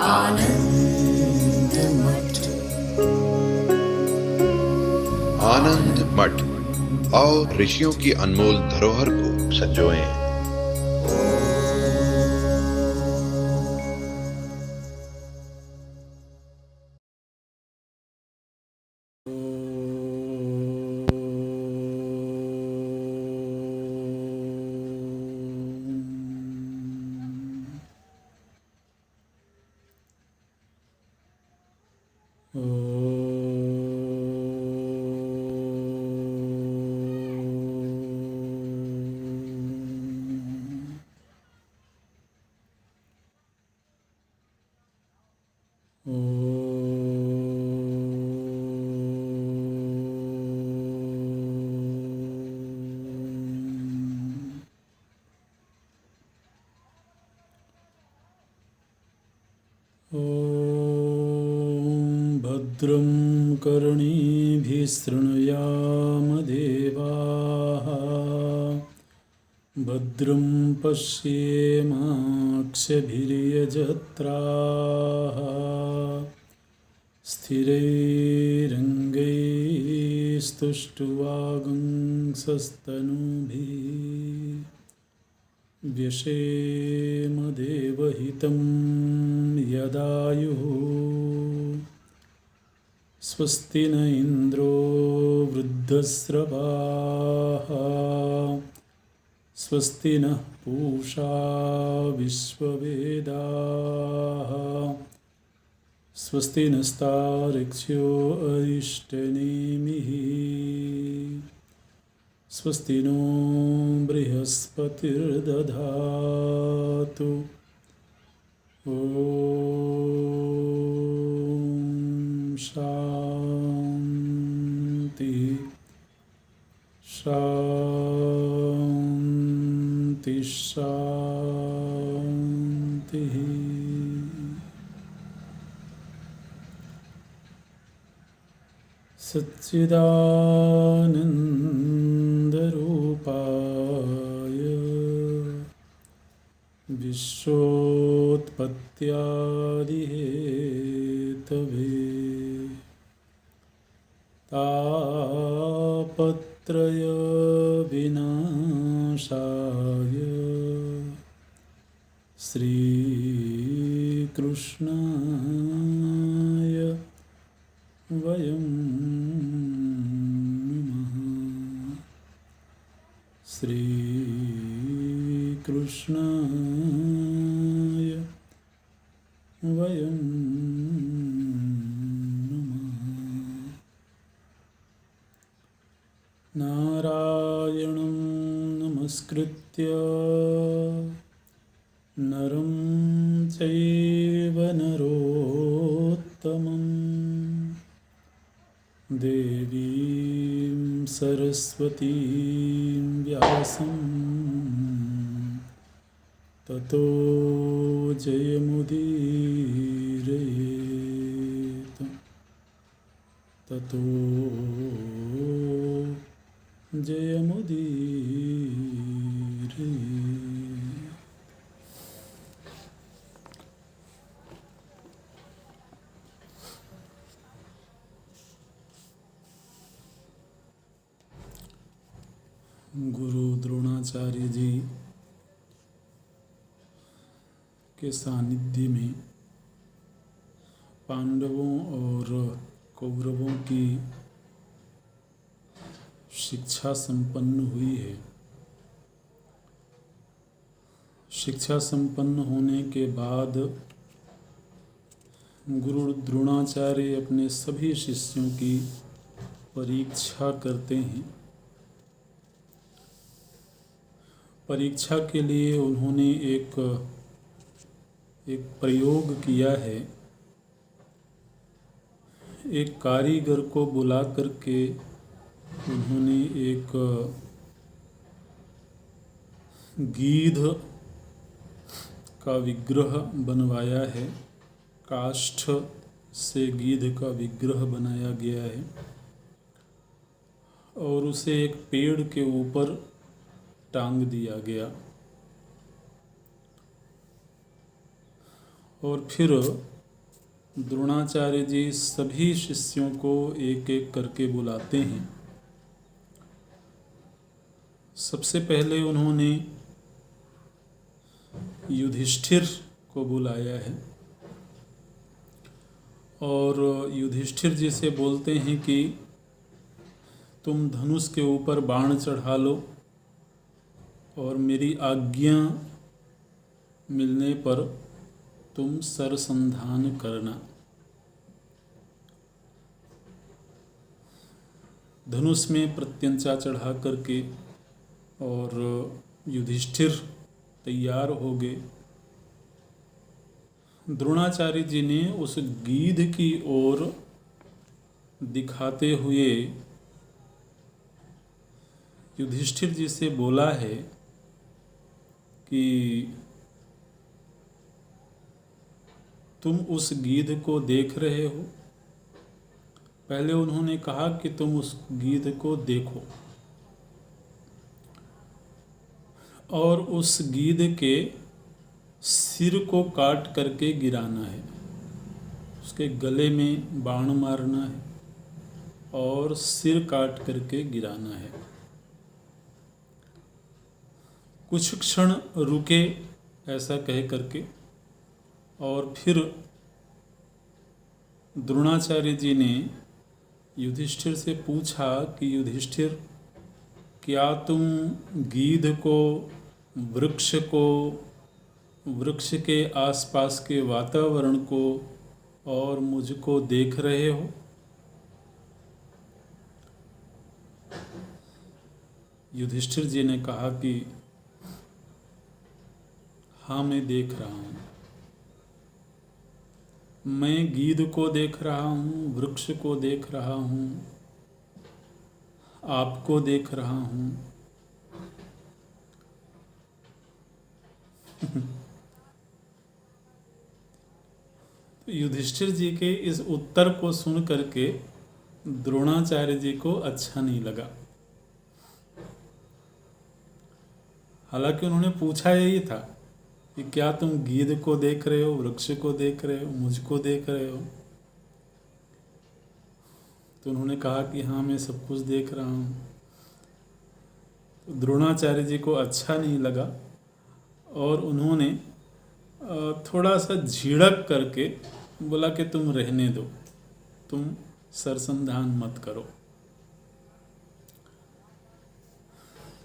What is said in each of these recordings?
आनंद मठ। आनंद मठ और ऋषियों की अनमोल धरोहर को संजोएं। भद्रं कर्णेभिः शृणुयाम देवाः, भद्रं पश्येमाक्षभिर्यजत्राः, स्थिरैरङ्गैस्तुष्ट्वागुंसस्तनूभिः व्यशेम देवहितं यदायुः। स्वस्ति न इन्द्रो वृद्धस्रवाः, स्वस्ति नः पूषा विश्ववेदाः, स्वस्ति नस्तार्क्ष्यो अरिष्टनेमिः, स्वस्ति नो बृहस्पतिर्दधातु। ॐ शान्ति शान्ति शान्तिः। सच्चिदानन्दरूपाय विश्वोत्पत्त्यादिहेतवे तापत्रयविनाशाय श्रीकृष्णाय वयं नमः। श्रीकृष्णाय वयं नमः। नारायणं नमस्कृत्य नरं चैव नरोत्तमं, देवीं सरस्वतीं व्यासं ततो जयमुदीरयेत्। ततो जयमुदीरयेत्। गुरु द्रोणाचार्य जी के सानिध्य में पांडवों और कौरवों की शिक्षा संपन्न हुई है। शिक्षा संपन्न होने के बाद गुरु द्रोणाचार्य अपने सभी शिष्यों की परीक्षा करते हैं। परीक्षा के लिए उन्होंने एक प्रयोग किया है। एक कारीगर को बुला करके उन्होंने एक गीध का विग्रह बनवाया है। काष्ठ से गीध का विग्रह बनाया गया है और उसे एक पेड़ के ऊपर टांग दिया गया। और फिर द्रोणाचार्य जी सभी शिष्यों को एक एक करके बुलाते हैं। सबसे पहले उन्होंने युधिष्ठिर को बुलाया है और युधिष्ठिर जी से बोलते हैं कि तुम धनुष के ऊपर बाण चढ़ा लो और मेरी आज्ञा मिलने पर तुम सरसंधान करना। धनुष में प्रत्यंचा चढ़ा करके और युधिष्ठिर तैयार हो गए। द्रोणाचार्य जी ने उस गीध की ओर दिखाते हुए युधिष्ठिर जी से बोला है कि तुम उस गीध को देख रहे हो। पहले उन्होंने कहा कि तुम उस गीध को देखो और उस गीध के सिर को काट करके गिराना है, उसके गले में बाण मारना है और सिर काट करके गिराना है। कुछ क्षण रुके ऐसा कह करके और फिर द्रोणाचार्य जी ने युधिष्ठिर से पूछा कि युधिष्ठिर, क्या तुम गीध को, वृक्ष को, वृक्ष के आसपास के वातावरण को और मुझको देख रहे हो? युधिष्ठिर जी ने कहा कि हाँ, मैं देख रहा हूँ। मैं गीध को देख रहा हूँ, वृक्ष को देख रहा हूँ, आपको देख रहा हूँ। तो युधिष्ठिर जी के इस उत्तर को सुन करके द्रोणाचार्य जी को अच्छा नहीं लगा। हालांकि उन्होंने पूछा यही था कि क्या तुम गीध को देख रहे हो, वृक्ष को देख रहे हो, मुझको देख रहे हो? तो उन्होंने कहा कि हाँ, मैं सब कुछ देख रहा हूँ। तो द्रोणाचार्य जी को अच्छा नहीं लगा और उन्होंने थोड़ा सा झिड़क करके बोला कि तुम रहने दो, तुम सरसंधान मत करो।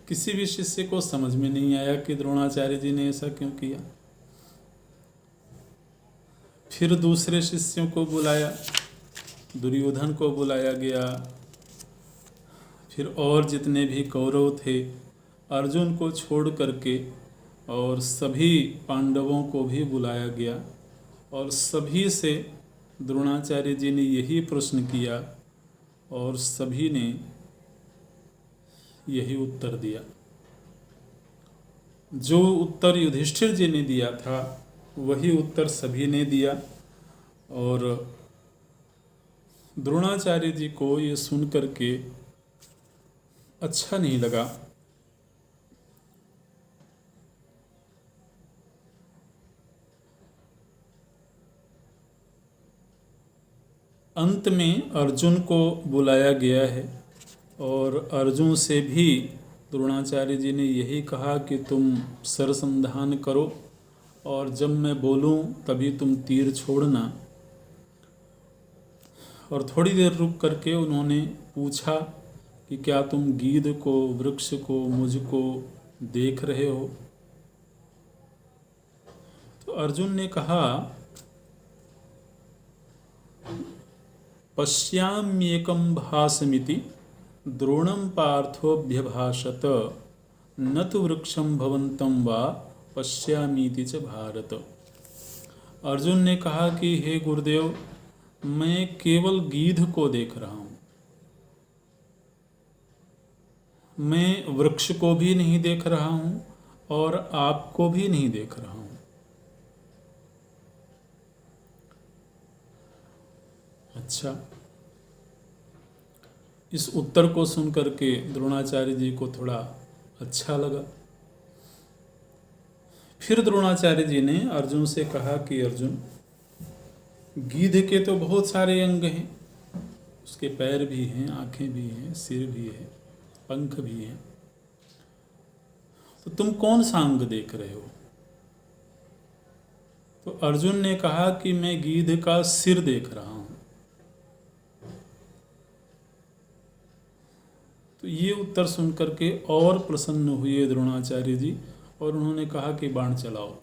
किसी भी शिष्य को समझ में नहीं आया कि द्रोणाचार्य जी ने ऐसा क्यों किया। फिर दूसरे शिष्यों को बुलाया, दुर्योधन को बुलाया गया, फिर और जितने भी कौरव थे, अर्जुन को छोड़ करके और सभी पांडवों को भी बुलाया गया और सभी से द्रोणाचार्य जी ने यही प्रश्न किया और सभी ने यही उत्तर दिया। जो उत्तर युधिष्ठिर जी ने दिया था वही उत्तर सभी ने दिया और द्रोणाचार्य जी को ये सुन करके अच्छा नहीं लगा। अंत में अर्जुन को बुलाया गया है और अर्जुन से भी द्रोणाचार्य जी ने यही कहा कि तुम सरसंधान करो और जब मैं बोलूं तभी तुम तीर छोड़ना। और थोड़ी देर रुक करके उन्होंने पूछा कि क्या तुम गीध को, वृक्ष को, मुझको देख रहे हो? तो अर्जुन ने कहा, पश्याम्येकं भासमिति द्रोणं पार्थोऽभ्यभाषत न तु वृक्षं भवन्तं वा पश्यामीति च भारत। अर्जुन ने कहा कि हे गुरुदेव, मैं केवल गीध को देख रहा हूँ, मैं वृक्ष को भी नहीं देख रहा हूँ और आपको भी नहीं देख रहा हूँ। अच्छा, इस उत्तर को सुनकर के द्रोणाचार्य जी को थोड़ा अच्छा लगा। फिर द्रोणाचार्य जी ने अर्जुन से कहा कि अर्जुन, गीध के तो बहुत सारे अंग हैं, उसके पैर भी हैं, आंखें भी हैं, सिर भी है, पंख भी हैं, तो तुम कौन सा अंग देख रहे हो? तो अर्जुन ने कहा कि मैं गीध का सिर देख रहा हूं। तो ये उत्तर सुनकर के और प्रसन्न हुए द्रोणाचार्य जी, और उन्होंने कहा कि बाण चलाओ।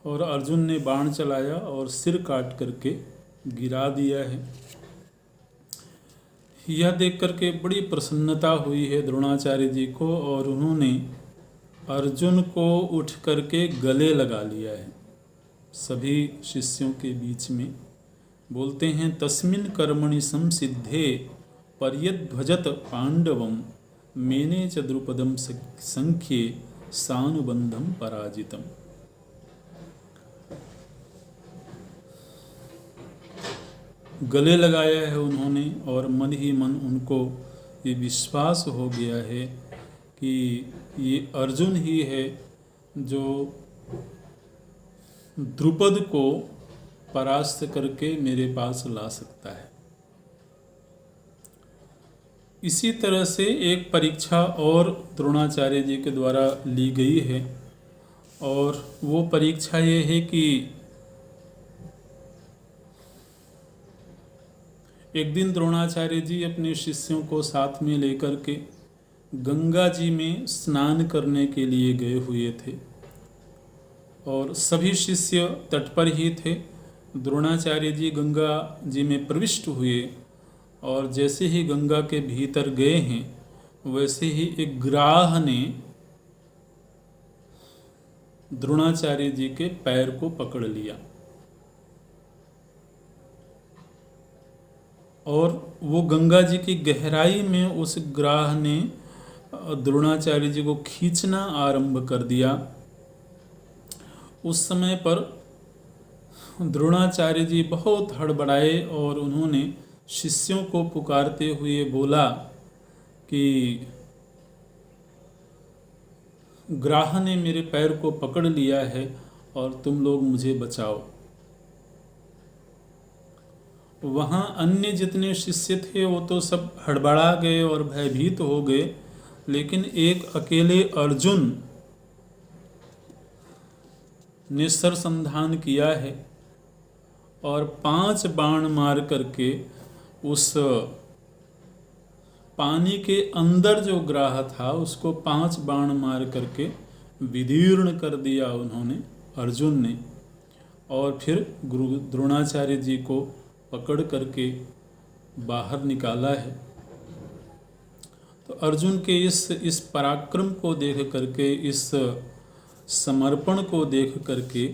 और अर्जुन ने बाण चलाया और सिर काट करके गिरा दिया है। यह देख करके बड़ी प्रसन्नता हुई है द्रोणाचार्य जी को, और उन्होंने अर्जुन को उठ करके गले लगा लिया है सभी शिष्यों के बीच में। बोलते हैं, तस्मिन् कर्मणि संसिद्धे पर्यध्वजत पांडवम मेने च द्रुपदम संख्ये सानुबंधम पराजितम। गले लगाया है उन्होंने, और मन ही मन उनको ये विश्वास हो गया है कि ये अर्जुन ही है जो द्रुपद को परास्त करके मेरे पास ला सकता है। इसी तरह से एक परीक्षा और द्रोणाचार्य जी के द्वारा ली गई है, और वो परीक्षा ये है कि एक दिन द्रोणाचार्य जी अपने शिष्यों को साथ में लेकर के गंगा जी में स्नान करने के लिए गए हुए थे, और सभी शिष्य तट पर ही थे। द्रोणाचार्य जी गंगा जी में प्रविष्ट हुए, और जैसे ही गंगा के भीतर गए हैं वैसे ही एक ग्राह ने द्रोणाचार्य जी के पैर को पकड़ लिया, और वो गंगा जी की गहराई में उस ग्राह ने द्रोणाचार्य जी को खींचना आरंभ कर दिया। उस समय पर द्रोणाचार्य जी बहुत हड़बड़ाए, और उन्होंने शिष्यों को पुकारते हुए बोला कि ग्राह ने मेरे पैर को पकड़ लिया है और तुम लोग मुझे बचाओ। वहाँ अन्य जितने शिष्य थे वो तो सब हड़बड़ा गए और भयभीत हो गए, लेकिन एक अकेले अर्जुन ने सरसंधान किया है और 5 बाण मार करके उस पानी के अंदर जो ग्राह था उसको 5 बाण मार करके विदीर्ण कर दिया उन्होंने, अर्जुन ने। और फिर गुरु द्रोणाचार्य जी को पकड़ करके बाहर निकाला है। तो अर्जुन के इस पराक्रम को देख करके, इस समर्पण को देख करके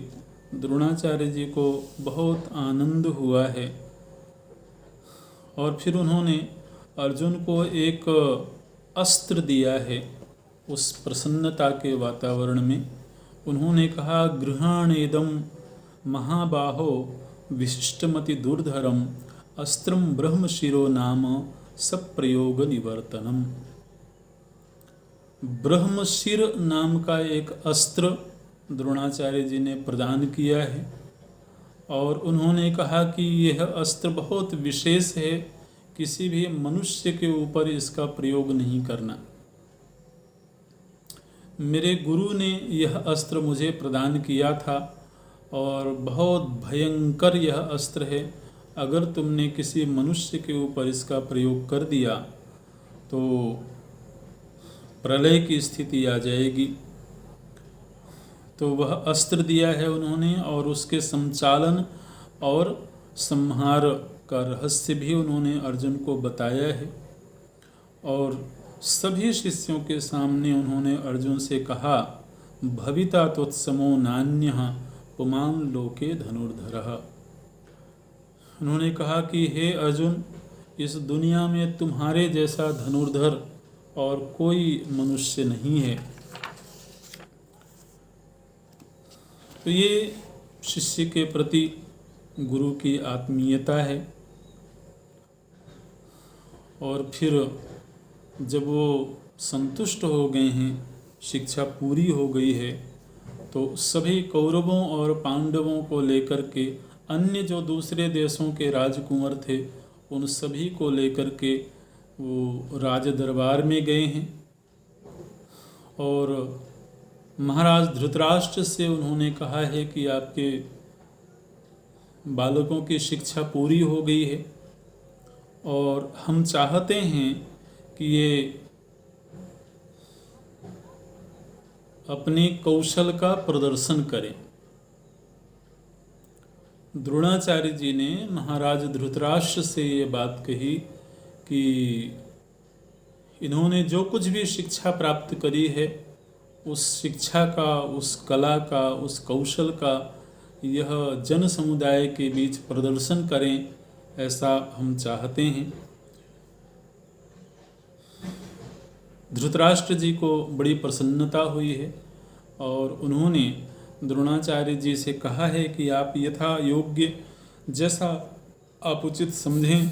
द्रोणाचार्य जी को बहुत आनंद हुआ है। और फिर उन्होंने अर्जुन को एक अस्त्र दिया है। उस प्रसन्नता के वातावरण में उन्होंने कहा, गृहाणेदम महाबाहो विशिष्टमति दुर्धरम अस्त्रम ब्रह्मशिरो नाम सप्रयोग निवर्तनम। ब्रह्मशिर नाम का एक अस्त्र द्रोणाचार्य जी ने प्रदान किया है, और उन्होंने कहा कि यह अस्त्र बहुत विशेष है, किसी भी मनुष्य के ऊपर इसका प्रयोग नहीं करना। मेरे गुरु ने यह अस्त्र मुझे प्रदान किया था और बहुत भयंकर यह अस्त्र है। अगर तुमने किसी मनुष्य के ऊपर इसका प्रयोग कर दिया तो प्रलय की स्थिति आ जाएगी। तो वह अस्त्र दिया है उन्होंने, और उसके संचालन और संहार का रहस्य भी उन्होंने अर्जुन को बताया है। और सभी शिष्यों के सामने उन्होंने अर्जुन से कहा, भविता त्वत्समो नान्यः पुमान् लोके धनुर्धरः। उन्होंने कहा कि हे अर्जुन, इस दुनिया में तुम्हारे जैसा धनुर्धर और कोई मनुष्य नहीं है। तो ये शिष्य के प्रति गुरु की आत्मीयता है। और फिर जब वो संतुष्ट हो गए हैं, शिक्षा पूरी हो गई है, तो सभी कौरवों और पांडवों को लेकर के अन्य जो दूसरे देशों के राजकुंवर थे उन सभी को लेकर के वो राज दरबार में गए हैं और महाराज धृतराष्ट्र से उन्होंने कहा है कि आपके बालकों की शिक्षा पूरी हो गई है और हम चाहते हैं कि ये अपने कौशल का प्रदर्शन करें। द्रोणाचार्य जी ने महाराज धृतराष्ट्र से ये बात कही कि इन्होंने जो कुछ भी शिक्षा प्राप्त करी है उस शिक्षा का, उस कला का, उस कौशल का यह जन समुदाय के बीच प्रदर्शन करें, ऐसा हम चाहते हैं। धृतराष्ट्र जी को बड़ी प्रसन्नता हुई है और उन्होंने द्रोणाचार्य जी से कहा है कि आप यथा योग्य जैसा आप उचित समझें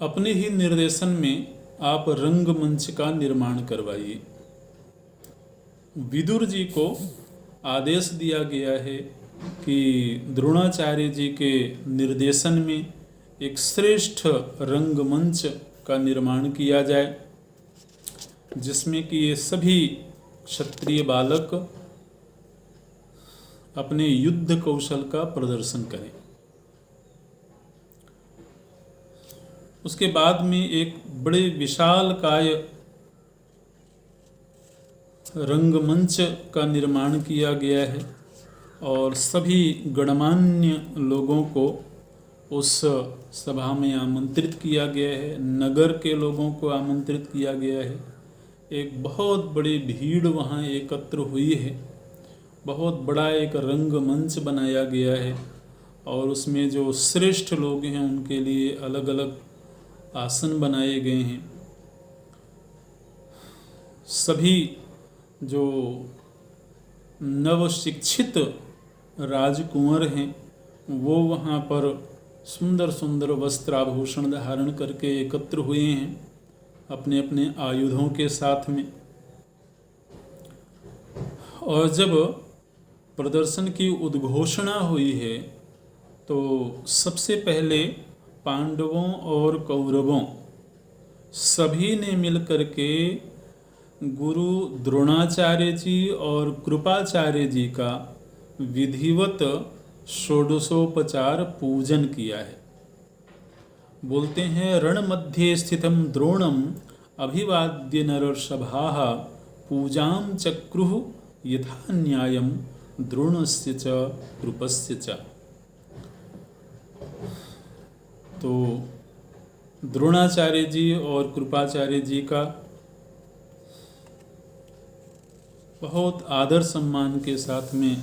अपने ही निर्देशन में आप रंगमंच का निर्माण करवाइए। विदुर जी को आदेश दिया गया है कि द्रोणाचार्य जी के निर्देशन में एक श्रेष्ठ रंगमंच का निर्माण किया जाए जिसमें कि ये सभी क्षत्रिय बालक अपने युद्ध कौशल का प्रदर्शन करें। उसके बाद में एक बड़े विशालकाय रंगमंच का निर्माण किया गया है और सभी गणमान्य लोगों को उस सभा में आमंत्रित किया गया है, नगर के लोगों को आमंत्रित किया गया है। एक बहुत बड़ी भीड़ वहाँ एकत्र हुई है, बहुत बड़ा एक रंगमंच बनाया गया है और उसमें जो श्रेष्ठ लोग हैं उनके लिए अलग अलग आसन बनाए गए हैं। सभी जो नवशिक्षित राजकुंवर हैं वो वहाँ पर सुंदर सुंदर वस्त्राभूषण धारण करके एकत्र हुए हैं अपने अपने आयुधों के साथ में। और जब प्रदर्शन की उद्घोषणा हुई है तो सबसे पहले पांडवों और कौरवों सभी ने मिलकर के गुरु द्रोणाचार्य जी और कृपाचार्य जी का विधिवत षोडशोपचार पूजन किया है। बोलते हैं रण मध्य स्थितम द्रोणम अभिवाद्य नरसभाः पूजाम चक्रुः यथा न्यायम द्रोणस्य च कृपस्य च। तो द्रोणाचार्य जी और कृपाचार्य जी का बहुत आदर सम्मान के साथ में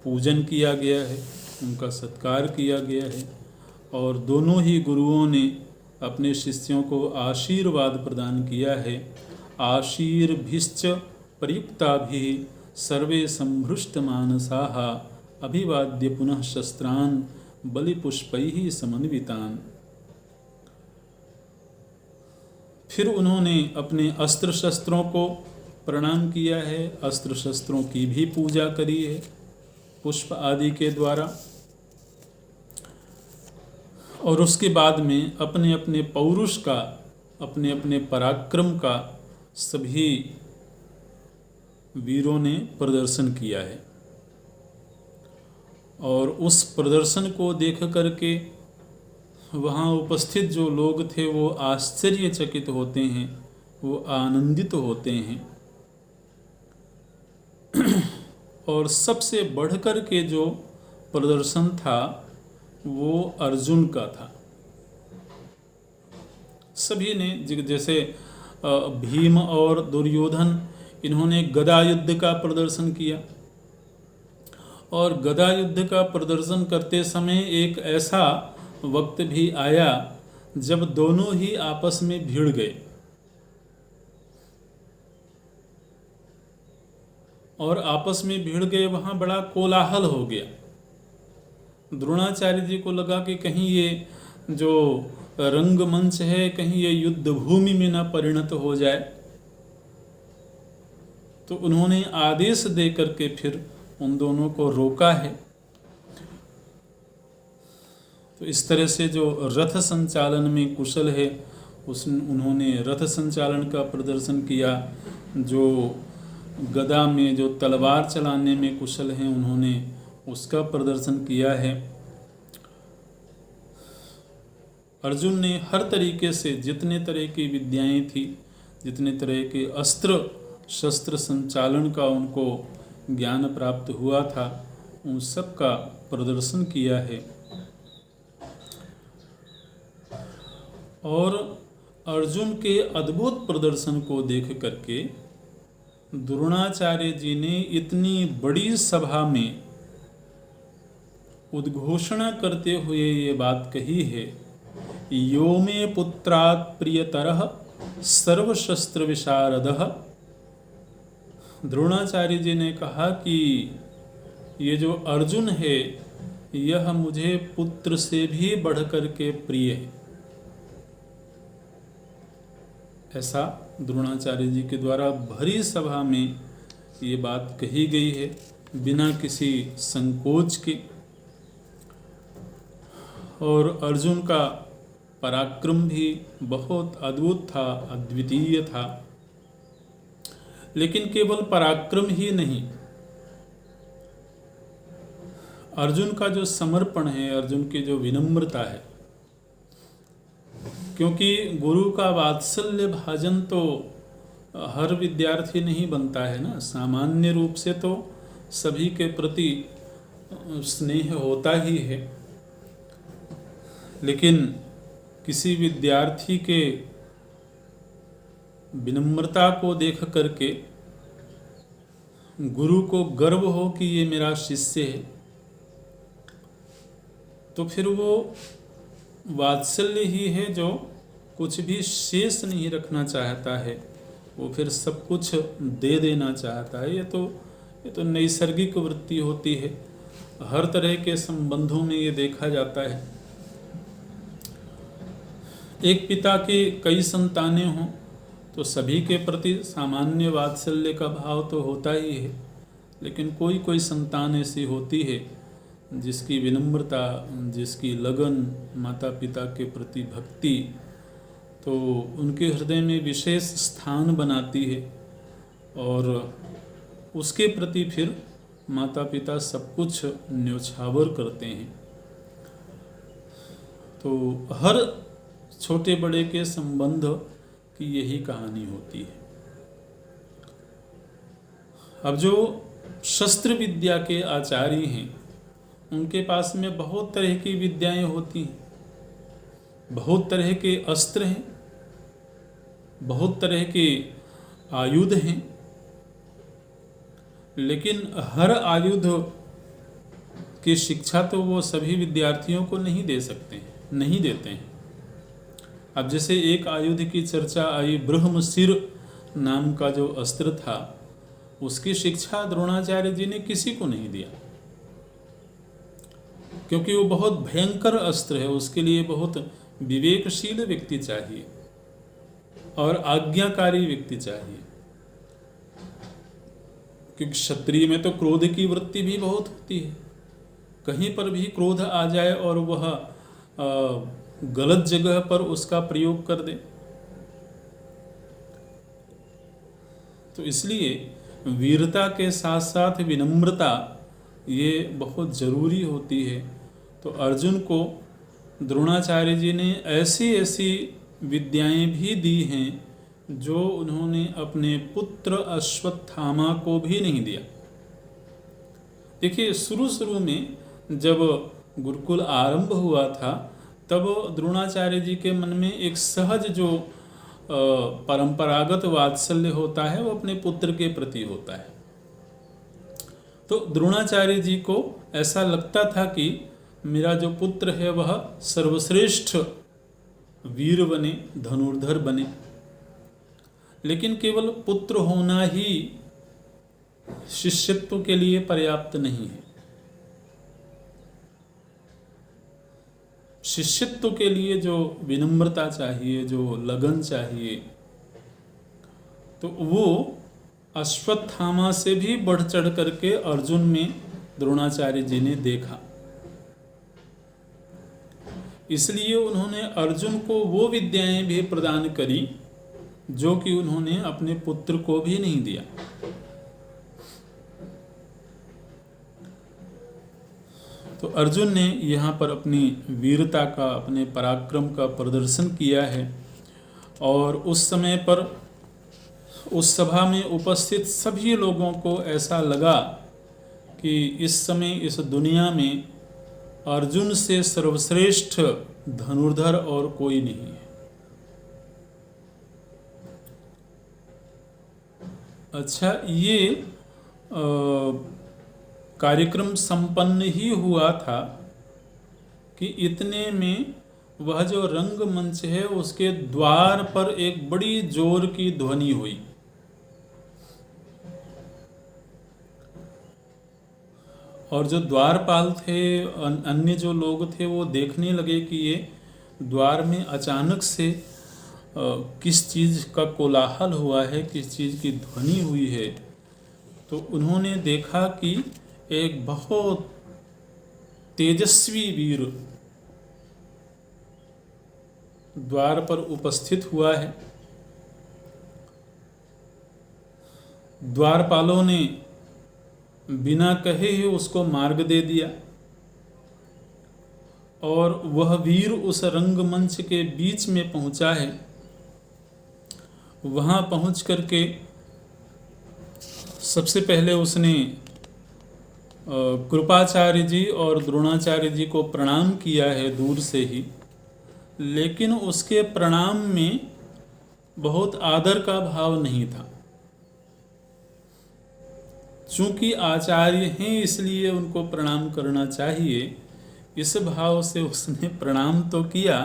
पूजन किया गया है, उनका सत्कार किया गया है और दोनों ही गुरुओं ने अपने शिष्यों को आशीर्वाद प्रदान किया है। आशीर्भिश्च प्रयुक्ताभिः सर्वे संभृष्टमानसाः अभिवाद्य पुनः शस्त्रान् बलिपुष्पैः समन्वितान्। फिर उन्होंने अपने अस्त्र शस्त्रों को प्रणाम किया है, अस्त्र शस्त्रों की भी पूजा करी है पुष्प आदि के द्वारा और उसके बाद में अपने अपने पौरुष का, अपने अपने पराक्रम का सभी वीरों ने प्रदर्शन किया है। और उस प्रदर्शन को देख करके वहाँ उपस्थित जो लोग थे वो आश्चर्यचकित होते हैं, वो आनंदित होते हैं। और सबसे बढ़कर के जो प्रदर्शन था वो अर्जुन का था। सभी ने, जैसे भीम और दुर्योधन, इन्होंने गदा युद्ध का प्रदर्शन किया और गदा युद्ध का प्रदर्शन करते समय एक ऐसा वक्त भी आया जब दोनों ही आपस में भिड़ गए और आपस में भिड़ गए, वहाँ बड़ा कोलाहल हो गया। द्रोणाचार्य जी को लगा कि कहीं ये जो रंगमंच है कहीं ये युद्ध भूमि में न परिणत हो जाए। तो उन्होंने आदेश दे करके फिर उन दोनों को रोका है। तो इस तरह से जो रथ संचालन में कुशल है उन्होंने रथ संचालन का प्रदर्शन किया। जो गदा में जो तलवार चलाने में कुशल हैं उन्होंने उसका प्रदर्शन किया है। अर्जुन ने हर तरीके से जितने तरह की विद्याएं थी, जितने तरह के अस्त्र शस्त्र संचालन का उनको ज्ञान प्राप्त हुआ था, उन सब का प्रदर्शन किया है। और अर्जुन के अद्भुत प्रदर्शन को देख करके द्रोणाचार्य जी ने इतनी बड़ी सभा में उद्घोषणा करते हुए ये बात कही है, यो मे पुत्रात् प्रियतरः सर्वशस्त्र विशारदः। द्रोणाचार्य जी ने कहा कि ये जो अर्जुन है यह मुझे पुत्र से भी बढ़कर के प्रिय है। ऐसा द्रोणाचार्य जी के द्वारा भरी सभा में ये बात कही गई है, बिना किसी संकोच के। और अर्जुन का पराक्रम भी बहुत अद्भुत था, अद्वितीय था। लेकिन केवल पराक्रम ही नहीं, अर्जुन का जो समर्पण है, अर्जुन की जो विनम्रता है, क्योंकि गुरु का वात्सल्य भाजन तो हर विद्यार्थी नहीं बनता है ना। सामान्य रूप से तो सभी के प्रति स्नेह होता ही है, लेकिन किसी विद्यार्थी के विनम्रता को देख करके गुरु को गर्व हो कि ये मेरा शिष्य है, तो फिर वो वात्सल्य ही है जो कुछ भी शेष नहीं रखना चाहता है, वो फिर सब कुछ दे देना चाहता है। ये तो नैसर्गिक वृत्ति होती है, हर तरह के संबंधों में ये देखा जाता है। एक पिता के कई संतानें हों तो सभी के प्रति सामान्य वात्सल्य का भाव तो होता ही है, लेकिन कोई कोई संतान ऐसी होती है जिसकी विनम्रता, जिसकी लगन, माता पिता के प्रति भक्ति तो उनके हृदय में विशेष स्थान बनाती है, और उसके प्रति फिर माता पिता सब कुछ न्योछावर करते हैं। तो हर छोटे बड़े के संबंध की यही कहानी होती है। अब जो शस्त्र विद्या के आचार्य हैं उनके पास में बहुत तरह की विद्याएं होती हैं, बहुत तरह के अस्त्र हैं, बहुत तरह के आयुध हैं, लेकिन हर आयुध की शिक्षा तो वो सभी विद्यार्थियों को नहीं दे सकते हैं, नहीं देते हैं। अब जैसे एक आयुध की चर्चा आई, ब्रह्मशिर नाम का जो अस्त्र था, उसकी शिक्षा द्रोणाचार्य जी ने किसी को नहीं दिया, क्योंकि वो बहुत भयंकर अस्त्र है, उसके लिए बहुत विवेकशील व्यक्ति चाहिए और आज्ञाकारी व्यक्ति चाहिए। क्योंकि क्षत्रिय में तो क्रोध की वृत्ति भी बहुत होती है, कहीं पर भी क्रोध आ जाए और वह गलत जगह पर उसका प्रयोग कर दे। तो इसलिए वीरता के साथ साथ विनम्रता ये बहुत जरूरी होती है। तो अर्जुन को द्रोणाचार्य जी ने ऐसी ऐसी विद्याएं भी दी हैं जो उन्होंने अपने पुत्र अश्वत्थामा को भी नहीं दिया। देखिए, शुरू में जब गुरुकुल आरंभ हुआ था तब द्रोणाचार्य जी के मन में एक सहज जो परंपरागत वात्सल्य होता है वो अपने पुत्र के प्रति होता है। तो द्रोणाचार्य जी को ऐसा लगता था कि मेरा जो पुत्र है वह सर्वश्रेष्ठ वीर बने, धनुर्धर बने, लेकिन केवल पुत्र होना ही शिष्यत्व के लिए पर्याप्त नहीं है। शिष्यत्व के लिए जो विनम्रता चाहिए, जो लगन चाहिए, तो वो अश्वत्थामा से भी बढ़ चढ़ करके अर्जुन में द्रोणाचार्य जी ने देखा। इसलिए उन्होंने अर्जुन को वो विद्याएं भी प्रदान करी जो कि उन्होंने अपने पुत्र को भी नहीं दिया। तो अर्जुन ने यहाँ पर अपनी वीरता का, अपने पराक्रम का प्रदर्शन किया है। और उस समय पर उस सभा में उपस्थित सभी लोगों को ऐसा लगा कि इस समय इस दुनिया में अर्जुन से सर्वश्रेष्ठ धनुर्धर और कोई नहीं है। अच्छा, ये कार्यक्रम संपन्न ही हुआ था कि इतने में वह जो रंगमंच है उसके द्वार पर एक बड़ी जोर की ध्वनि हुई। और जो द्वारपाल थे, अन्य जो लोग थे, वो देखने लगे कि ये द्वार में अचानक से किस चीज़ का कोलाहल हुआ है, किस चीज़ की ध्वनि हुई है। तो उन्होंने देखा कि एक बहुत तेजस्वी वीर द्वार पर उपस्थित हुआ है। द्वारपालों ने बिना कहे ही उसको मार्ग दे दिया और वह वीर उस रंगमंच के बीच में पहुंचा है। वहां पहुंच करके सबसे पहले उसने कृपाचार्य जी और द्रोणाचार्य जी को प्रणाम किया है दूर से ही, लेकिन उसके प्रणाम में बहुत आदर का भाव नहीं था। चूंकि आचार्य हैं इसलिए उनको प्रणाम करना चाहिए, इस भाव से उसने प्रणाम तो किया,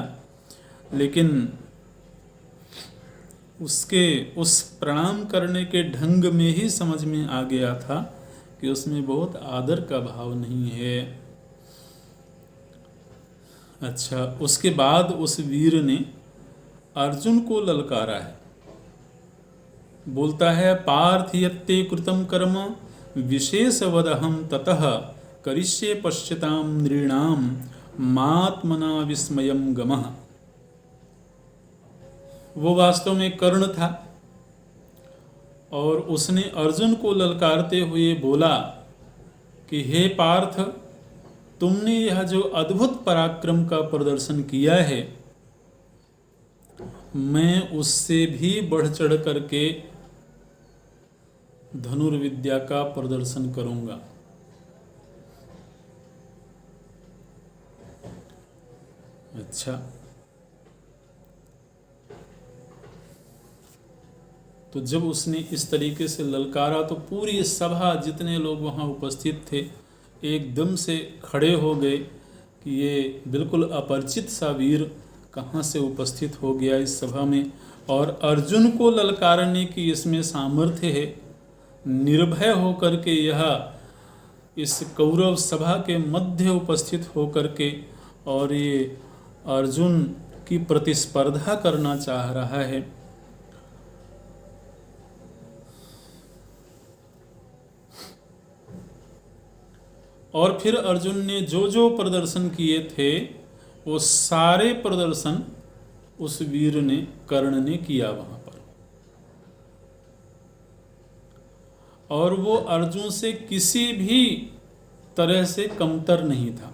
लेकिन उसके उस प्रणाम करने के ढंग में ही समझ में आ गया था कि उसमें बहुत आदर का भाव नहीं है। अच्छा, उसके बाद उस वीर ने अर्जुन को ललकारा है। बोलता है, पार्थ यत्ते कृतम कर्म विशेष वदहम ततः करिष्ये पश्यताम नृणाम मात्मना विस्मयम गमः। वो वास्तव में कर्ण था और उसने अर्जुन को ललकारते हुए बोला कि हे पार्थ, तुमने यह जो अद्भुत पराक्रम का प्रदर्शन किया है, मैं उससे भी बढ़ चढ़ करके धनुर्विद्या का प्रदर्शन करूंगा। अच्छा, तो जब उसने इस तरीके से ललकारा तो पूरी सभा, जितने लोग वहाँ उपस्थित थे, एकदम से खड़े हो गए कि ये बिल्कुल अपरिचित सा वीर कहाँ से उपस्थित हो गया इस सभा में, और अर्जुन को ललकारने की इसमें सामर्थ्य है। निर्भय होकर के यह इस कौरव सभा के मध्य उपस्थित होकर के और ये अर्जुन की प्रतिस्पर्धा करना चाह रहा है। और फिर अर्जुन ने जो जो प्रदर्शन किए थे वो सारे प्रदर्शन उस वीर ने, कर्ण ने किया वहां पर, और वो अर्जुन से किसी भी तरह से कमतर नहीं था।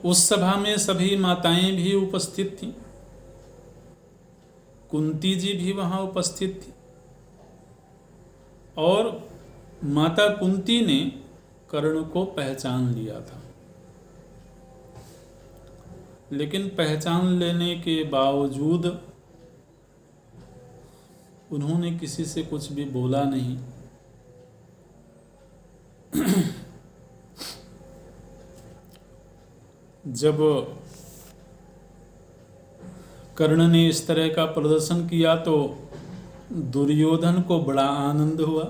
उस सभा में सभी माताएं भी उपस्थित थीं, कुंती जी भी वहां उपस्थित थी, और माता कुंती ने कर्ण को पहचान लिया था। लेकिन पहचान लेने के बावजूद उन्होंने किसी से कुछ भी बोला नहीं। जब कर्ण ने इस तरह का प्रदर्शन किया तो दुर्योधन को बड़ा आनंद हुआ,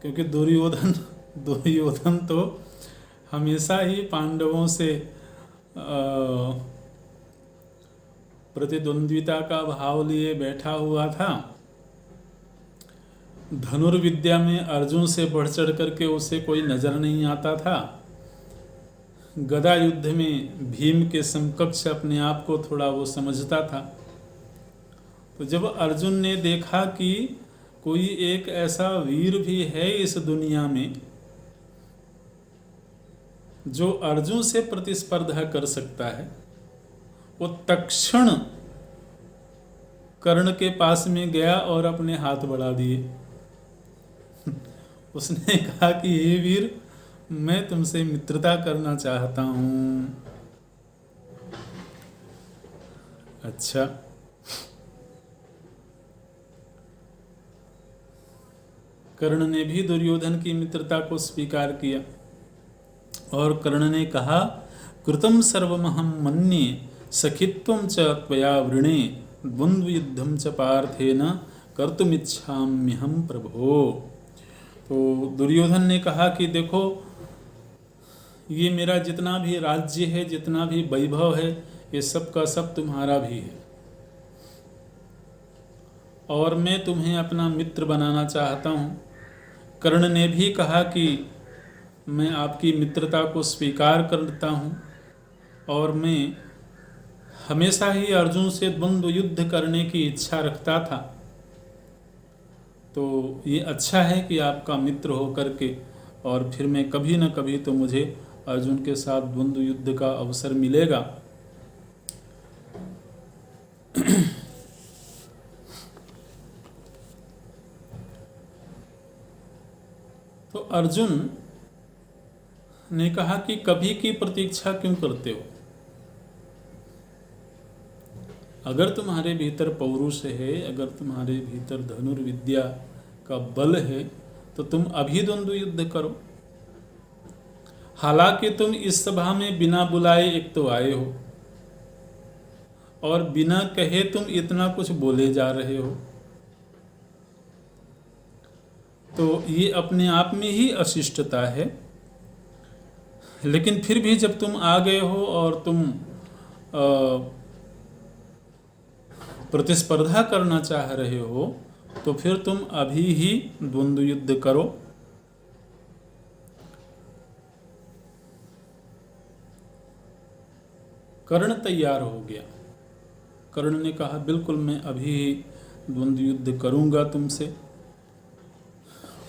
क्योंकि दुर्योधन तो हमेशा ही पांडवों से प्रतिद्वंद्विता का भाव लिए बैठा हुआ था। धनुर्विद्या में अर्जुन से बढ़ चढ़ करके उसे कोई नजर नहीं आता था। गदा युद्ध में भीम के समकक्ष अपने आप को थोड़ा वो समझता था। तो जब अर्जुन ने देखा कि कोई एक ऐसा वीर भी है इस दुनिया में जो अर्जुन से प्रतिस्पर्धा कर सकता है, वो तत्क्षण कर्ण के पास में गया और अपने हाथ बढ़ा दिए। उसने कहा कि हे वीर, मैं तुमसे मित्रता करना चाहता हूं। अच्छा, कर्ण ने भी दुर्योधन की मित्रता को स्वीकार किया और कर्ण ने कहा, कृतं सर्वमहं मन्ये सखित्वं च त्वया वृणे द्वन्द्वयुद्धं च पार्थेन कर्तुमिच्छाम्यहं प्रभो। तो दुर्योधन ने कहा कि देखो, ये मेरा जितना भी राज्य है, जितना भी वैभव है, ये सब का सब तुम्हारा भी है और मैं तुम्हें अपना मित्र बनाना चाहता हूँ। कर्ण ने भी कहा कि मैं आपकी मित्रता को स्वीकार करता हूँ और मैं हमेशा ही अर्जुन से द्वंद्व युद्ध करने की इच्छा रखता था। तो ये अच्छा है कि आपका मित्र हो करके, और फिर मैं कभी न कभी तो मुझे अर्जुन के साथ द्वंद्व युद्ध का अवसर मिलेगा। तो अर्जुन ने कहा कि कभी की प्रतीक्षा क्यों करते हो? अगर तुम्हारे भीतर पौरुष है, अगर तुम्हारे भीतर धनुर्विद्या का बल है, तो तुम अभी द्वंद्व युद्ध करो। हालांकि तुम इस सभा में बिना बुलाए एक तो आए हो और बिना कहे तुम इतना कुछ बोले जा रहे हो, तो ये अपने आप में ही अशिष्टता है। लेकिन फिर भी जब तुम आ गए हो और तुम प्रतिस्पर्धा करना चाह रहे हो, तो फिर तुम अभी ही द्वंद्व युद्ध करो। कर्ण तैयार हो गया। कर्ण ने कहा, बिल्कुल मैं अभी ही द्वंद्व युद्ध करूंगा तुमसे।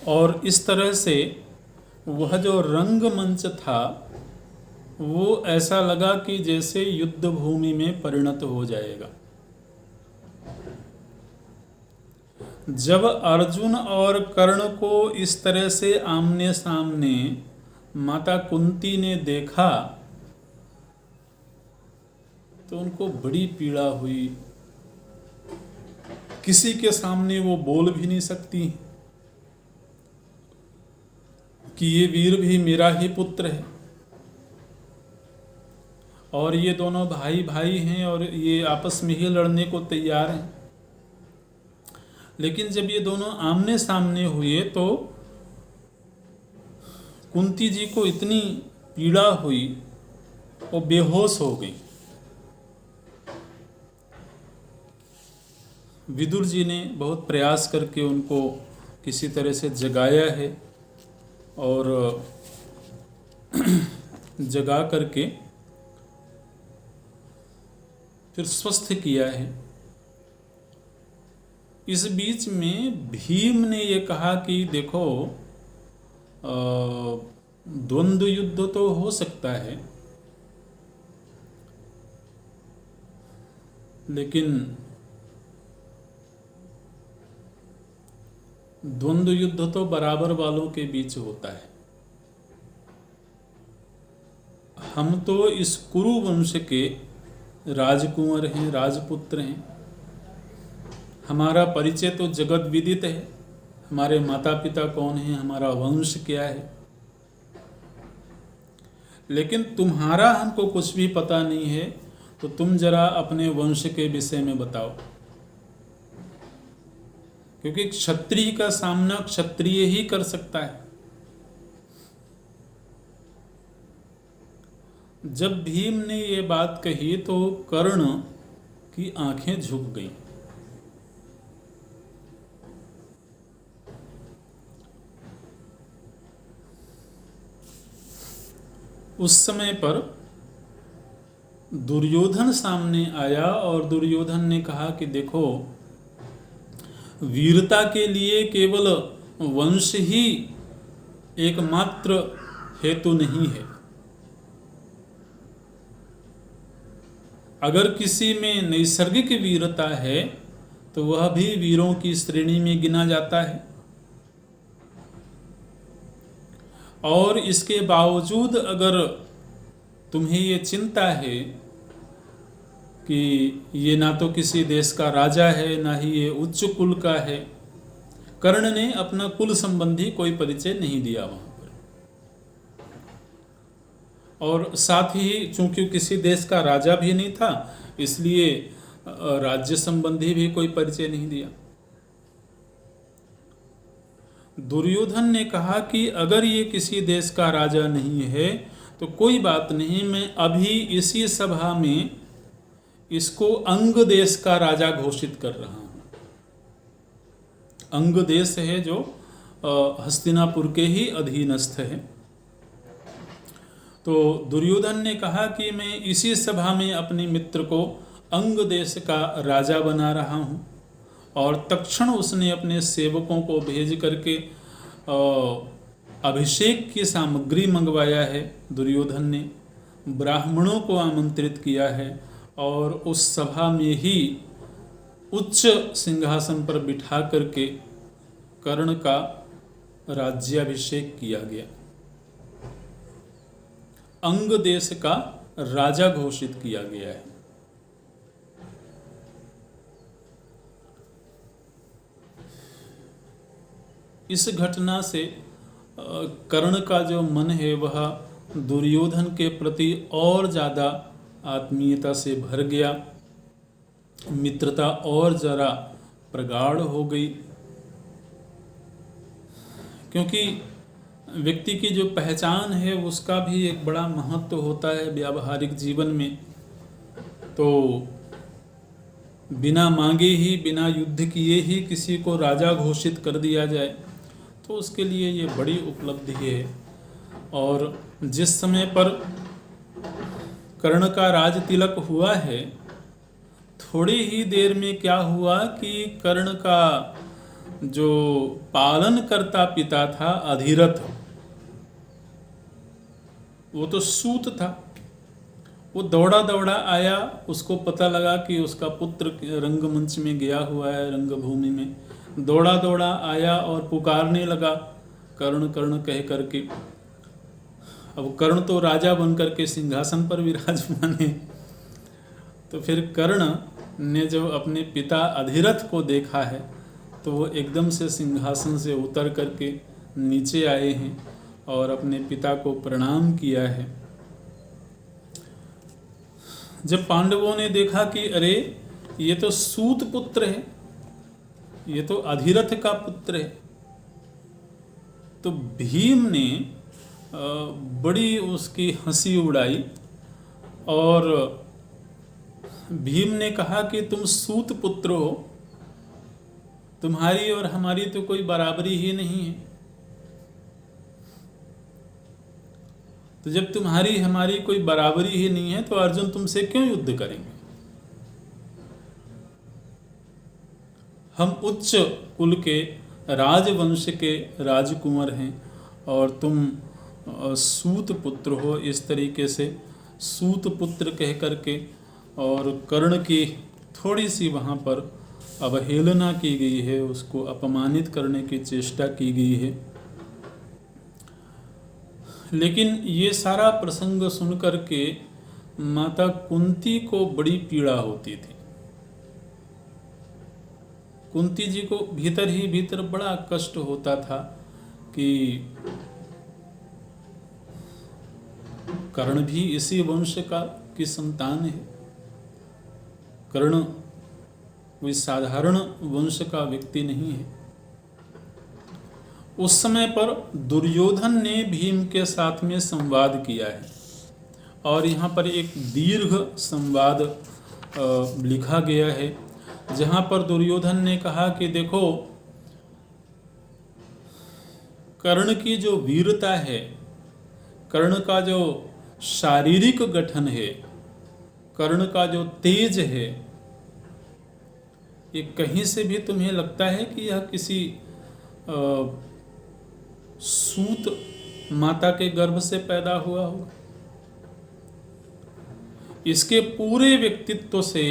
और इस तरह से वह जो रंगमंच था वो ऐसा लगा कि जैसे युद्ध भूमि में परिणत हो जाएगा। जब अर्जुन और कर्ण को इस तरह से आमने सामने माता कुंती ने देखा तो उनको बड़ी पीड़ा हुई। किसी के सामने वो बोल भी नहीं सकती कि ये वीर भी मेरा ही पुत्र है और ये दोनों भाई भाई हैं और ये आपस में ही लड़ने को तैयार हैं। लेकिन जब ये दोनों आमने सामने हुए तो कुंती जी को इतनी पीड़ा हुई, वो बेहोश हो गई। विदुर जी ने बहुत प्रयास करके उनको किसी तरह से जगाया है और जगा करके फिर स्वस्थ किया है। इस बीच में भीम ने ये कहा कि देखो, द्वंद्व युद्ध तो हो सकता है, लेकिन द्वंद्व युद्ध तो बराबर वालों के बीच होता है। हम तो इस कुरु वंश के राजकुंवर हैं, राजपुत्र हैं। हमारा परिचय तो जगत विदित है, हमारे माता पिता कौन हैं, हमारा वंश क्या है। लेकिन तुम्हारा हमको कुछ भी पता नहीं है, तो तुम जरा अपने वंश के विषय में बताओ, क्योंकि क्षत्रिय का सामना क्षत्रिय ही कर सकता है। जब भीम ने ये बात कही तो कर्ण की आंखें झुक गईं। उस समय पर दुर्योधन सामने आया और दुर्योधन ने कहा कि देखो, वीरता के लिए केवल वंश ही एकमात्र हेतु नहीं है। अगर किसी में नैसर्गिक वीरता है तो वह भी वीरों की श्रेणी में गिना जाता है। और इसके बावजूद अगर तुम्हें ये चिंता है कि ये ना तो किसी देश का राजा है, ना ही ये उच्च कुल का है, कर्ण ने अपना कुल संबंधी कोई परिचय नहीं दिया वहां पर। और साथ ही चूंकि किसी देश का राजा भी नहीं था, इसलिए राज्य संबंधी भी कोई परिचय नहीं दिया। दुर्योधन ने कहा कि अगर ये किसी देश का राजा नहीं है तो कोई बात नहीं, मैं अभी इसी सभा में इसको अंग देश का राजा घोषित कर रहा हूं। अंग देश है जो हस्तिनापुर के ही अधीनस्थ है। तो दुर्योधन ने कहा कि मैं इसी सभा में अपने मित्र को अंग देश का राजा बना रहा हूं। और तत्क्षण उसने अपने सेवकों को भेज करके अभिषेक की सामग्री मंगवाया है। दुर्योधन ने ब्राह्मणों को आमंत्रित किया है और उस सभा में ही उच्च सिंहासन पर बिठा करके कर्ण का राज्याभिषेक किया गया। अंग देश का राजा घोषित किया गया है। इस घटना से कर्ण का जो मन है वह दुर्योधन के प्रति और ज़्यादा आत्मीयता से भर गया, मित्रता और जरा प्रगाढ़ हो गई। क्योंकि व्यक्ति की जो पहचान है उसका भी एक बड़ा महत्व होता है व्यावहारिक जीवन में। तो बिना मांगे ही, बिना युद्ध किए ही किसी को राजा घोषित कर दिया जाए तो उसके लिए ये बड़ी उपलब्धि है। और जिस समय पर कर्ण का राज तिलक हुआ है, थोड़ी ही देर में क्या हुआ कि कर्ण का जो पालन करता पिता था अधिरथ, वो तो सूत था, वो दौड़ा दौड़ा आया। उसको पता लगा कि उसका पुत्र रंगमंच में गया हुआ है, रंगभूमि में। दौड़ा दौड़ा आया और पुकारने लगा कर्ण कर्ण कह करके। अब कर्ण तो राजा बन करके सिंहासन पर विराजमान है। तो फिर कर्ण ने जब अपने पिता अधिरथ को देखा है तो वो एकदम से सिंहासन से उतर करके नीचे आए हैं और अपने पिता को प्रणाम किया है। जब पांडवों ने देखा कि अरे ये तो सूत पुत्र है, ये तो अधिरथ का पुत्र है, तो भीम ने बड़ी उसकी हंसी उड़ाई और भीम ने कहा कि तुम सूत पुत्र हो, तुम्हारी और हमारी तो कोई बराबरी ही नहीं है। तो जब तुम्हारी हमारी कोई बराबरी ही नहीं है तो अर्जुन तुमसे क्यों युद्ध करेंगे? हम उच्च कुल के राजवंश के राजकुमार हैं और तुम सूत पुत्र हो। इस तरीके से सूत पुत्र कह करके और कर्ण की थोड़ी सी वहाँ पर अवहेलना की गई है, उसको अपमानित करने की चेष्टा की गई है। लेकिन ये सारा प्रसंग सुन करके माता कुंती को बड़ी पीड़ा होती थी। कुंती जी को भीतर ही भीतर बड़ा कष्ट होता था कि कर्ण भी इसी वंश की संतान है। कर्ण कोई साधारण वंश का व्यक्ति नहीं है। उस समय पर दुर्योधन ने भीम के साथ में संवाद किया है और यहाँ पर एक दीर्घ संवाद लिखा गया है, जहाँ पर दुर्योधन ने कहा कि देखो, कर्ण की जो वीरता है, कर्ण का जो शारीरिक गठन है, कर्ण का जो तेज है, ये कहीं से भी तुम्हें लगता है कि यह किसी सूत माता के गर्भ से पैदा हुआ होगा? इसके पूरे व्यक्तित्व से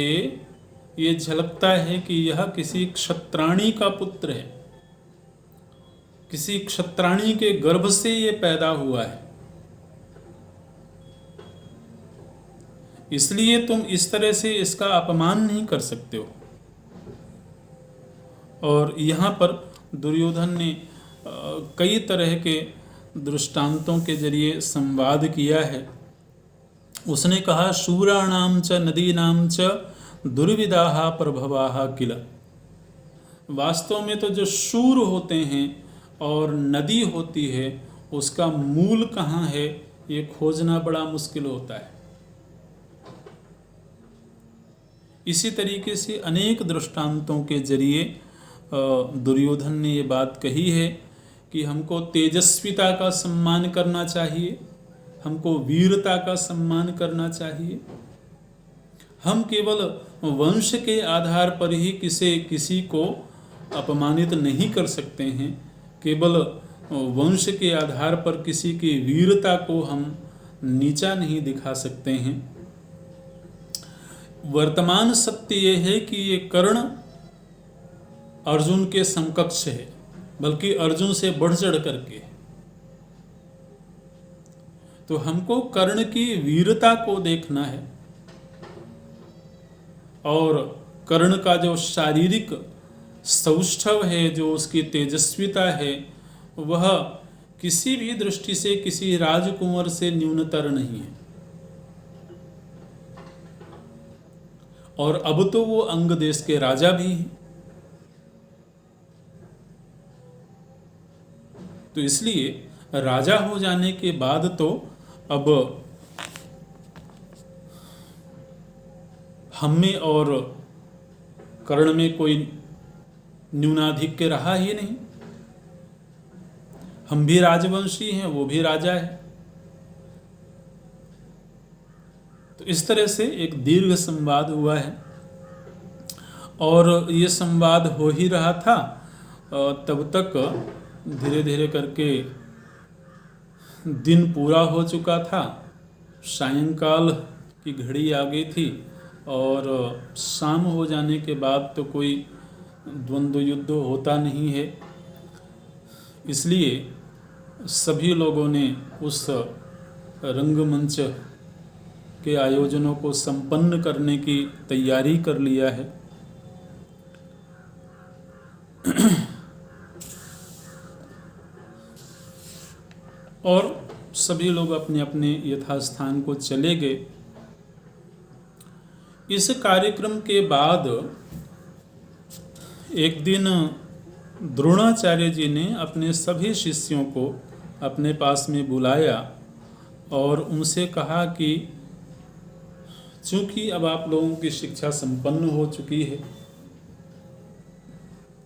ये झलकता है कि यह किसी क्षत्राणी का पुत्र है, किसी क्षत्राणी के गर्भ से ये पैदा हुआ है। इसलिए तुम इस तरह से इसका अपमान नहीं कर सकते हो। और यहाँ पर दुर्योधन ने कई तरह के दृष्टांतों के जरिए संवाद किया है। उसने कहा, शूराणाम च नदीनाम च दुर्विदाहा प्रभवाहा किल। वास्तव में तो जो शूर होते हैं और नदी होती है, उसका मूल कहाँ है ये खोजना बड़ा मुश्किल होता है। इसी तरीके से अनेक दृष्टांतों के जरिए दुर्योधन ने ये बात कही है कि हमको तेजस्विता का सम्मान करना चाहिए, हमको वीरता का सम्मान करना चाहिए। हम केवल वंश के आधार पर ही किसी को अपमानित नहीं कर सकते हैं, केवल वंश के आधार पर किसी की वीरता को हम नीचा नहीं दिखा सकते हैं। वर्तमान सत्य ये है कि ये कर्ण अर्जुन के समकक्ष है, बल्कि अर्जुन से बढ़ चढ़ करके। तो हमको कर्ण की वीरता को देखना है और कर्ण का जो शारीरिक सौष्ठव है, जो उसकी तेजस्विता है, वह किसी भी दृष्टि से किसी राजकुंवर से न्यूनतर नहीं है। और अब तो वो अंग देश के राजा भी हैं। तो इसलिए राजा हो जाने के बाद तो अब हम में और कर्ण में कोई न्यूनाधिक्य रहा ही नहीं। हम भी राजवंशी हैं, वो भी राजा है। तो इस तरह से एक दीर्घ संवाद हुआ है और ये संवाद हो ही रहा था। तब तक धीरे धीरे करके दिन पूरा हो चुका था, सायंकाल की घड़ी आ गई थी और शाम हो जाने के बाद तो कोई द्वंद्व युद्ध होता नहीं है। इसलिए सभी लोगों ने उस रंगमंच के आयोजनों को संपन्न करने की तैयारी कर लिया है। और सभी लोग अपने अपने यथास्थान को चले गए। इस कार्यक्रम के बाद एक दिन द्रोणाचार्य जी ने अपने सभी शिष्यों को अपने पास में बुलाया और उनसे कहा कि चूंकि अब आप लोगों की शिक्षा संपन्न हो चुकी है,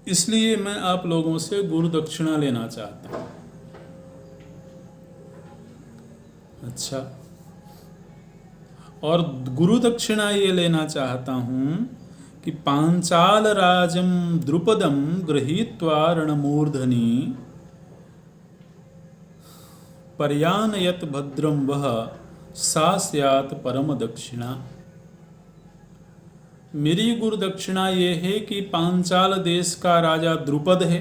इसलिए मैं आप लोगों से गुरु दक्षिणा लेना चाहता हूँ। अच्छा, और गुरु दक्षिणा ये लेना चाहता हूँ कि पांचाल राजम द्रुपदम गृहीत्वा रणमूर्धनि पर्यानयत भद्रम वह सा स्यात् परम दक्षिणा। मेरी गुरु दक्षिणा ये है कि पांचाल देश का राजा द्रुपद है,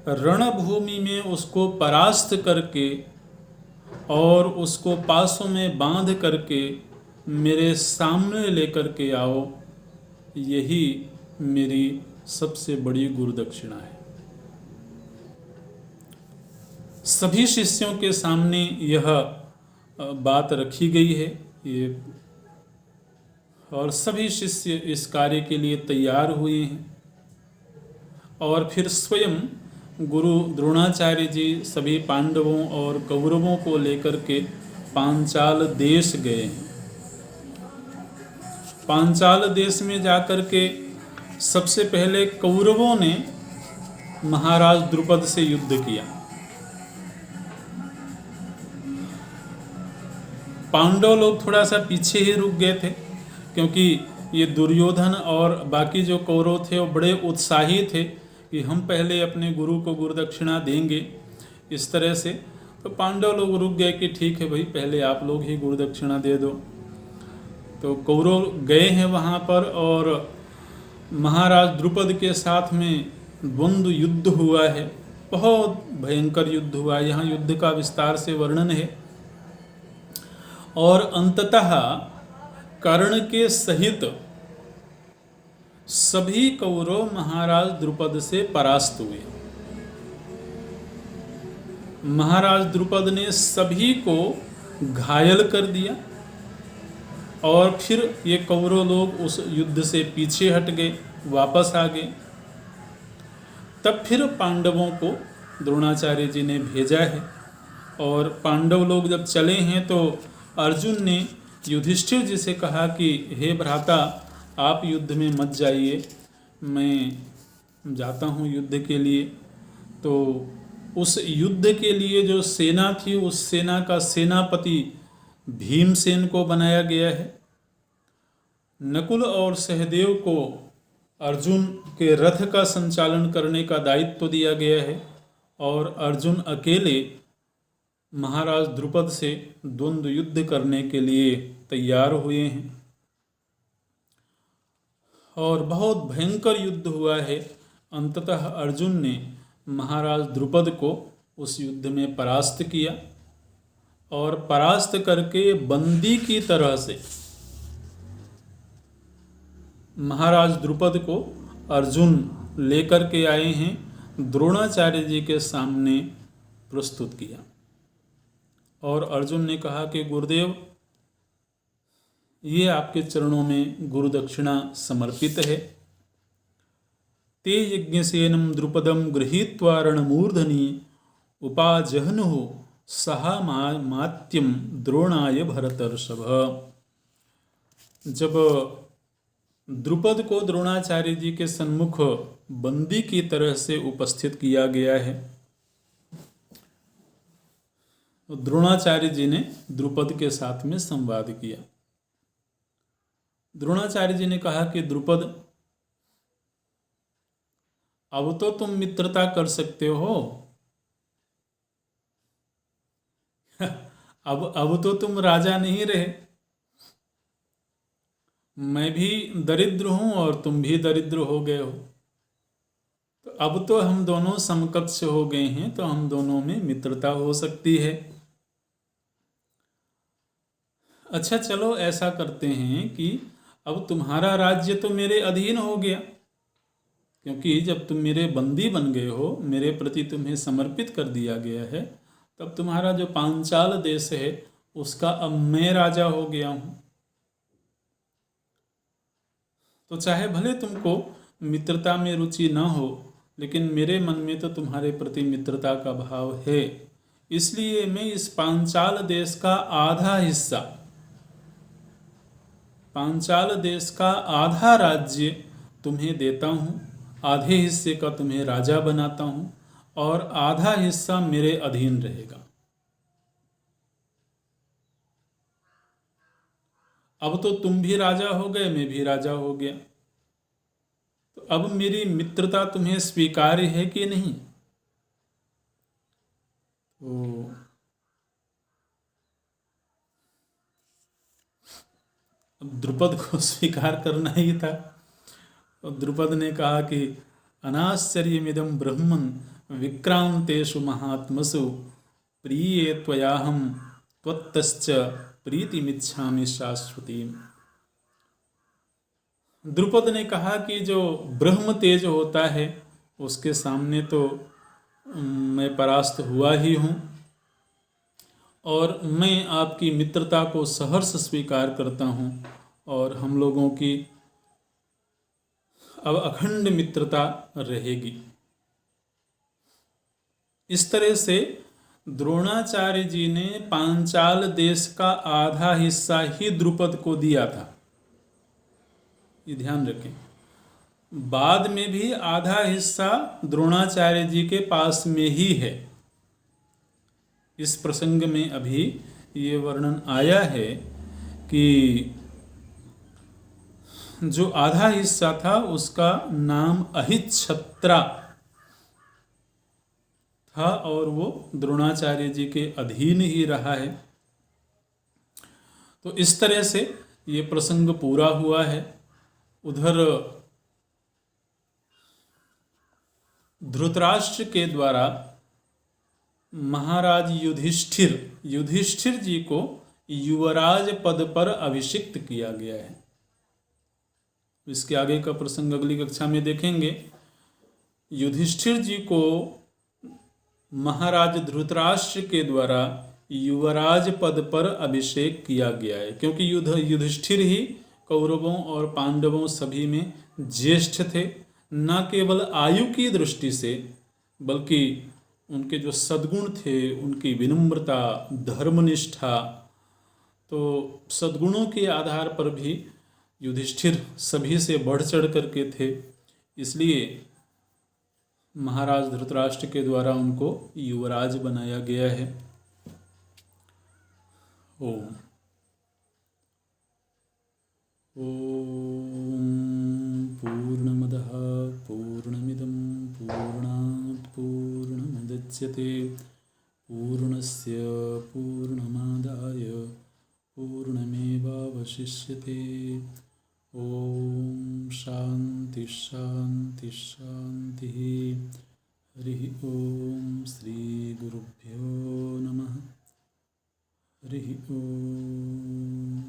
रणभूमि में उसको परास्त करके और उसको पासों में बांध करके मेरे सामने लेकर के आओ, यही मेरी सबसे बड़ी गुरु दक्षिणा है। सभी शिष्यों के सामने यह बात रखी गई है ये, और सभी शिष्य इस कार्य के लिए तैयार हुए हैं। और फिर स्वयं गुरु द्रोणाचार्य जी सभी पांडवों और कौरवों को लेकर के पांचाल देश गए हैं। पांचाल देश में जाकर के सबसे पहले कौरवों ने महाराज द्रुपद से युद्ध किया। पांडव लोग थोड़ा सा पीछे ही रुक गए थे, क्योंकि ये दुर्योधन और बाकी जो कौरव थे वो बड़े उत्साही थे कि हम पहले अपने गुरु को गुरुदक्षिणा देंगे, इस तरह से। तो पांडव लोग रुक गए कि ठीक है भाई, पहले आप लोग ही गुरुदक्षिणा दे दो। तो कौरव गए हैं वहाँ पर और महाराज द्रुपद के साथ में द्वंद्व युद्ध हुआ है, बहुत भयंकर युद्ध हुआ है। यहाँ युद्ध का विस्तार से वर्णन है और अंततः कर्ण के सहित सभी कौरव महाराज द्रुपद से परास्त हुए। महाराज द्रुपद ने सभी को घायल कर दिया और फिर ये कौरव लोग उस युद्ध से पीछे हट गए, वापस आ गए। तब फिर पांडवों को द्रोणाचार्य जी ने भेजा है और पांडव लोग जब चले हैं तो अर्जुन ने युधिष्ठिर जी से कहा कि हे भ्राता, आप युद्ध में मत जाइए, मैं जाता हूँ युद्ध के लिए। तो उस युद्ध के लिए जो सेना थी, उस सेना का सेनापति भीमसेन को बनाया गया है। नकुल और सहदेव को अर्जुन के रथ का संचालन करने का दायित्व दिया गया है और अर्जुन अकेले महाराज द्रुपद से द्वंद्व युद्ध करने के लिए तैयार हुए हैं और बहुत भयंकर युद्ध हुआ है। अंततः अर्जुन ने महाराज द्रुपद को उस युद्ध में परास्त किया और परास्त करके बंदी की तरह से महाराज द्रुपद को अर्जुन लेकर के आए हैं, द्रोणाचार्य जी के सामने प्रस्तुत किया। और अर्जुन ने कहा कि गुरुदेव, ये आपके चरणों में गुरुदक्षिणा समर्पित है। ते यज्ञसेनम द्रुपदम गृहीत्वा रणमूर्धनि उपाजहनुः सहा मात्यम द्रोणाय भरतर्षभ। जब द्रुपद को द्रोणाचार्य जी के सन्मुख बंदी की तरह से उपस्थित किया गया है, तो द्रोणाचार्य जी ने द्रुपद के साथ में संवाद किया। द्रोणाचार्य जी ने कहा कि द्रुपद, अब तो तुम मित्रता कर सकते हो, अब तो तुम राजा नहीं रहे। मैं भी दरिद्र हूं और तुम भी दरिद्र हो गए हो, तो अब तो हम दोनों समकक्ष हो गए हैं, तो हम दोनों में मित्रता हो सकती है। अच्छा चलो ऐसा करते हैं कि अब तुम्हारा राज्य तो मेरे अधीन हो गया, क्योंकि जब तुम मेरे बंदी बन गए हो, मेरे प्रति तुम्हें समर्पित कर दिया गया है, तब तुम्हारा जो पांचाल देश है उसका अब मैं राजा हो गया हूं। तो चाहे भले तुमको मित्रता में रुचि न हो, लेकिन मेरे मन में तो तुम्हारे प्रति मित्रता का भाव है। इसलिए मैं इस पांचाल देश का आधा हिस्सा, पांचाल देश का आधा राज्य तुम्हें देता हूँ, आधे हिस्से का तुम्हें राजा बनाता हूँ और आधा हिस्सा मेरे अधीन रहेगा। अब तो तुम भी राजा हो गए, मैं भी राजा हो गया, तो अब मेरी मित्रता तुम्हें स्वीकार्य है कि नहीं? तो अब द्रुपद को स्वीकार करना ही था। तो द्रुपद ने कहा कि अनाश्चर्यमिदं ब्रह्मन् विक्रांतेषु महात्मसु प्रिये त्वयाहं त्वत्तश्च प्रीतिमिच्छामि शाश्वतीम्। द्रुपद ने कहा कि जो ब्रह्म तेज होता है उसके सामने तो मैं परास्त हुआ ही हूँ और मैं आपकी मित्रता को सहर्ष स्वीकार करता हूँ और हम लोगों की अब अखंड मित्रता रहेगी। इस तरह से द्रोणाचार्य जी ने पांचाल देश का आधा हिस्सा ही द्रुपद को दिया था ये ध्यान रखें। बाद में भी आधा हिस्सा द्रोणाचार्य जी के पास में ही है। इस प्रसंग में अभी ये वर्णन आया है कि जो आधा हिस्सा था उसका नाम अहिच्छत्रा था और वो द्रोणाचार्य जी के अधीन ही रहा है। तो इस तरह से ये प्रसंग पूरा हुआ है। उधर धृतराष्ट्र के द्वारा महाराज युधिष्ठिर जी को युवराज पद पर अभिषिक्त किया गया है। इसके आगे का प्रसंग अगली कक्षा में देखेंगे। युधिष्ठिर जी को महाराज धृतराष्ट्र के द्वारा युवराज पद पर अभिषेक किया गया है, क्योंकि युधिष्ठिर ही कौरवों और पांडवों सभी में ज्येष्ठ थे, न केवल आयु की दृष्टि से बल्कि उनके जो सद्गुण थे, उनकी विनम्रता, धर्मनिष्ठा, तो सद्गुणों के आधार पर भी युधिष्ठिर सभी से बढ़ चढ़ करके थे। इसलिए महाराज धृतराष्ट्र के द्वारा उनको युवराज बनाया गया है। ओम पूर्णमदः पूर्णमिदं पूर्णात् पूर्णमुदच्यते पूर्णस्य पूर्णमादाय पूर्णमेवावशिष्यते। ओम शांति शांति शांति। हरि ओम श्री गुरुभ्यो नमः। हरि ओम।